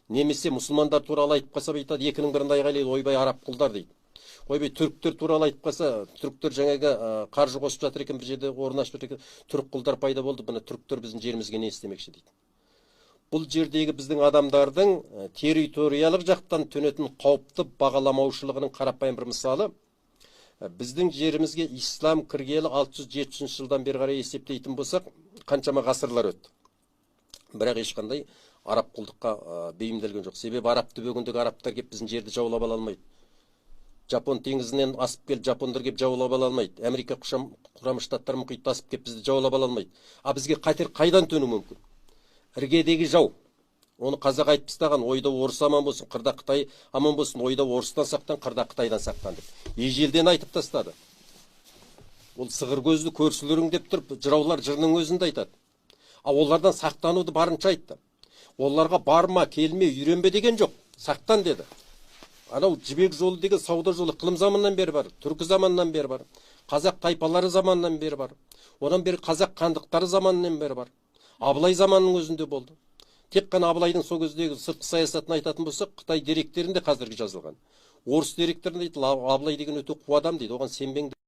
Немесе мұсылмандар туралы айтып қалса айтады, екінің бірінде айғайлайды, ойбай араб құлдар дейді. Ойбай түріктер туралы айтып қалса, түріктер жаңағы қаржы қосып жатыр екен, бір жерде орын ашып жатыр екен, түрік құлдар пайда болды, мына түріктер біздің жерімізге не істемекші дейді. Бұл жердегі біздің адамдардың территориялық жақтан төнетін қауіпті бағаламаушылығының қарапайым бір мысалы, біздің жерімізге ислам кіргелі 600-700 жылдан бері қарай есептейтін болсақ, қаншама ғасырлар өтті. Бірақ ешқандай араб құлдыққа бейімделген жоқ. Себебі араб түбегіндегі арабтар келіп біздің жерді жаулап ала алмайды. Жапон теңізінен асып келіп жапондар келіп жаулап ала алмайды. Америка құрама штаттар мұхитты асып келіп бізді жаулап ала алмайды. А бізге қатер қайдан төнуі мүмкін? Іргедегі жау. Оны қазақ айтып тастаған, ойда орыс аман болсын, қырда Қытай аман болсын, ойда орыстан сақтан, қырда Қытайдан сақтан деп. Ежелден айтып тастады. Ол сығыр көзді көршілерің деп тұрып, жыраулар жырының өзінде айтады. А олардан сақтануды барынша айтты. Оларға барма, келме, үйренбе деген жоқ. Сақтан деді. Анау жібек жолы деген сауда жолы қылым заманнан бері бар, түркі заманынан бері бар, қазақ тайпалары заманынан бері бар, одан бері қазақ хандықтары заманынан бері бар. Абылай заманының өзінде болды. Тек қана Абылайдың сол кездегі сыртқы саясатын айтатын болсақ, Қытай деректерінде қазіргі жазылған. Орыс деректерінде айтылады, Абылай деген өте қу адам дейді, оған сенбеңдер.